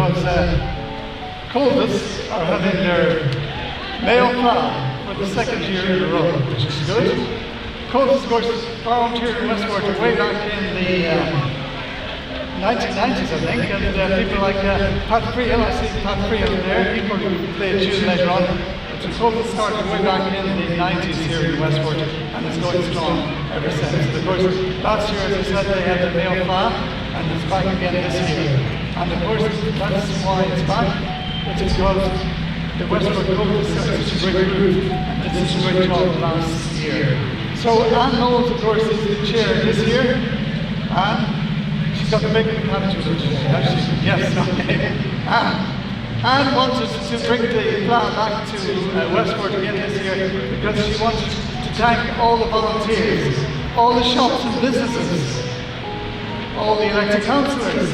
because Cultus are having their Mhaigheo Fladh for the second year in a row, which is good. Cultus, of course, formed here in Westport way back in the 1990s, I think, and people like Pat Friel, I see Pat Friel there, he probably played tune later on. So Cultus started way back in the 90s here in Westport, and it's going strong ever since. And of course, last year, as I said, they had the Mhaigheo Fladh, and it's back again this year. And of course, that's why it's back. It's because the Westport Cultus are such a great group, and did such a great job last year. So Anne Knowles, of course, is the chair this year, and she's got the bacon and cabbage with her today, has she? Yes, okay. Anne wanted to bring the Fladh back to Westport again this year because she wanted to thank all the volunteers, all the shops and businesses, all the elected councillors,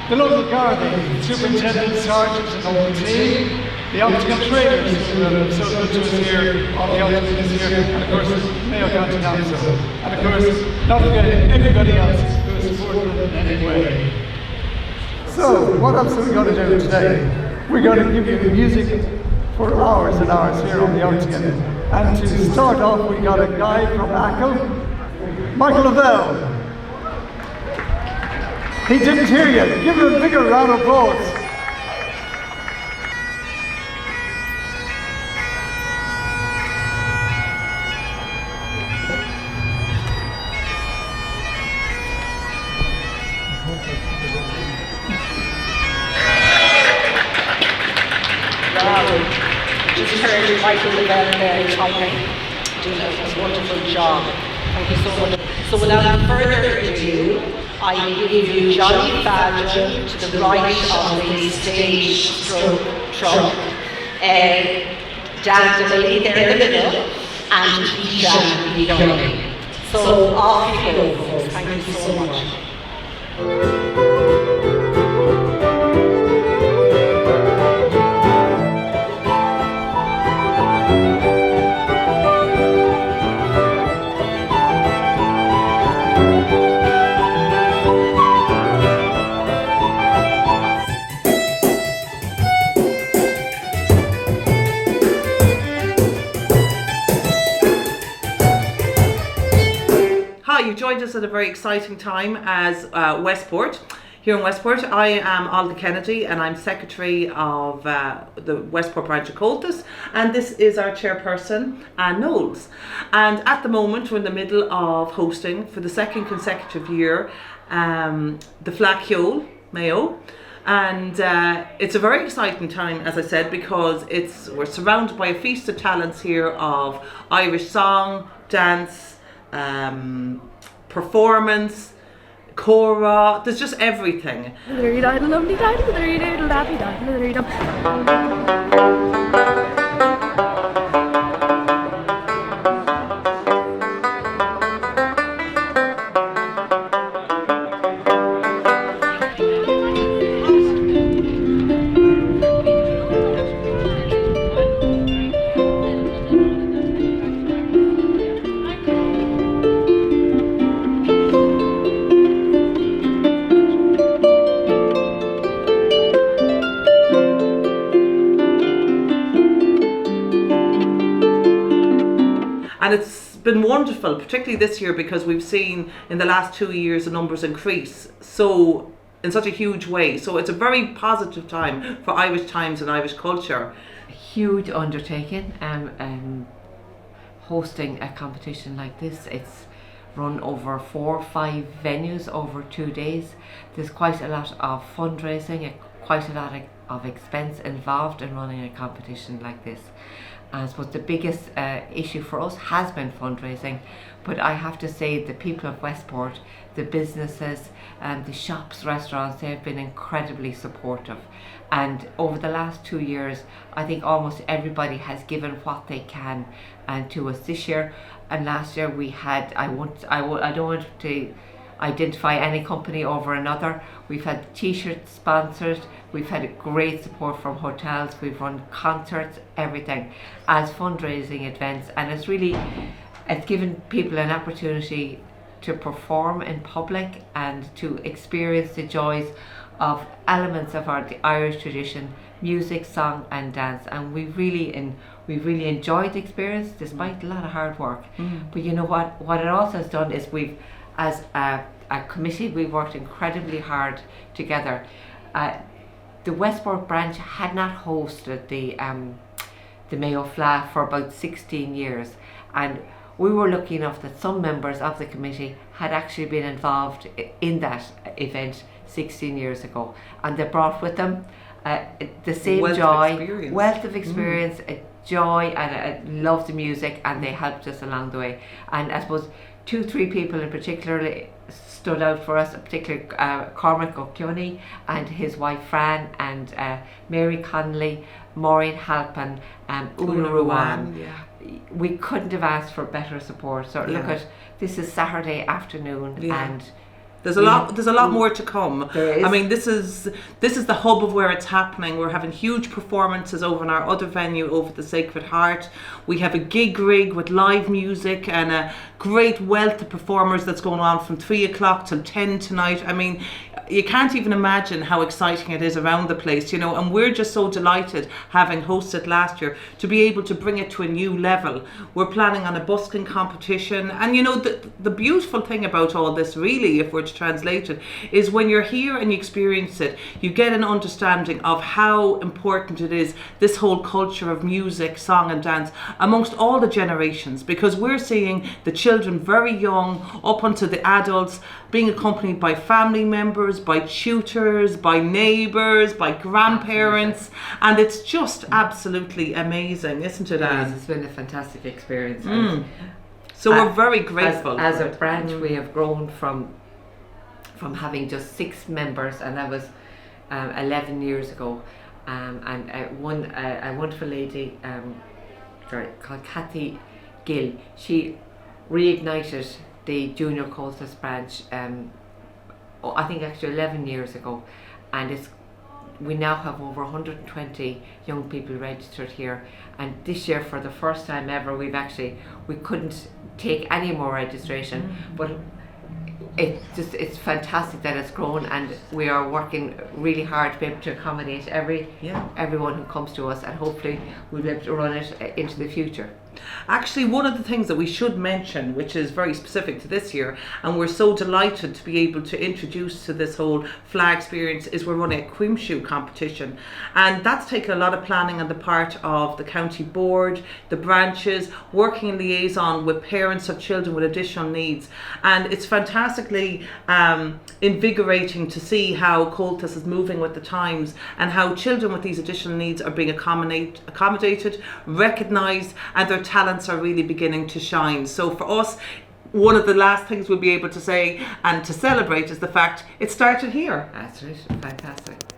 the local Gardaí, superintendents, sergeants and OPT, the Optical traders who have been so good to us here on the Optical this year, and of course Mayo County Council, and of course not forgetting everybody else who has supported them in any way. So what else are we going to do today? We're going to give you music for hours and hours here on the Optical, and to start off we got a guy from Achill, Michael Lavelle. He didn't hear you. Give him a bigger round of applause. Just heard Michael Lavelle there typing, doing a wonderful job. Thank you so much. So without further ado, I give you Johnny Fadge to the right of the stage stroke trunk, Dan DeMay there in the middle, and Keisha Leone. So off you go, folks. Thank you so much. You've joined us at a very exciting time as Westport. Here in Westport, I am Alda Kennedy and I'm Secretary of the Westport branch of Cultus, and this is our chairperson, Anne Knowles. And at the moment we're in the middle of hosting for the second consecutive year the Mhaigheo Mayo. And it's a very exciting time, as I said, because we're surrounded by a feast of talents here of Irish song, dance, performance, chora, there's just everything. And it's been wonderful, particularly this year, because we've seen in the last 2 years the numbers increase in such a huge way. So it's a very positive time for Irish times and Irish culture. A huge undertaking, hosting a competition like this. It's run over 4 or 5 venues over 2 days. There's quite a lot of fundraising, quite a lot of expense involved in running a competition like this. I suppose the biggest issue for us has been fundraising, but I have to say the people of Westport, the businesses and the shops, restaurants, they've been incredibly supportive. And over the last 2 years, I think almost everybody has given what they can to us this year. And last year we had, I don't want to identify any company over another. We've had t-shirts sponsored, we've had great support from hotels, we've run concerts, everything as fundraising events, and it's given people an opportunity to perform in public and to experience the joys of elements of the Irish tradition, music, song, and dance, and we really enjoyed the experience despite a lot of hard work. But you know what it also has done is we've, as a committee, we've worked incredibly hard together. The Westport branch had not hosted the Mhaigheo Fladh for about 16 years, and we were lucky enough that some members of the committee had actually been involved in that event 16 years ago, and they brought with them the same wealth of experience, joy, and love the music, and they helped us along the way. And I suppose 2-3 people in particular stood out for us, particularly Cormac O'Kearney and his wife Fran, and Mary Connolly, Maureen Halpin, Una Ruan. We couldn't have asked for better support. So look at this is Saturday afternoon, and there's a lot more to come. There is. I mean, this is the hub of where it's happening. We're having huge performances over in our other venue over the Sacred Heart. We have a gig rig with live music and a great wealth of performers that's going on from 3 o'clock till 10 tonight. I mean, you can't even imagine how exciting it is around the place, you know, and we're just so delighted, having hosted last year, to be able to bring it to a new level. We're planning on a busking competition, and you know, the beautiful thing about all this, really, if we're to translate it, is when you're here and you experience it, you get an understanding of how important it is, this whole culture of music, song and dance amongst all the generations, because we're seeing the children very young up onto the adults being accompanied by family members, by tutors, by neighbours, by grandparents, and it's just absolutely amazing, isn't it, Anne? It's been a fantastic experience. So we're very grateful. As a branch, we have grown from having just 6 members, and that was 11 years ago. And a wonderful lady called Kathy Gill, she reignited the Junior Cultus branch, I think actually 11 years ago, and we now have over 120 young people registered here. And this year, for the first time ever, we couldn't take any more registration, but it's fantastic that it's grown, and we are working really hard to be able to accommodate everyone who comes to us, and hopefully we'll be able to run it into the future. Actually, one of the things that we should mention, which is very specific to this year, and we're so delighted to be able to introduce to this whole flag experience, is we're running a Quimshoe competition, and that's taken a lot of planning on the part of the county board, the branches, working in liaison with parents of children with additional needs, and it's fantastically invigorating to see how Cultus is moving with the times, and how children with these additional needs are being accommodated, recognised, and their talents are really beginning to shine. So for us, one of the last things we'll be able to say and to celebrate is the fact it started here. That's right, fantastic.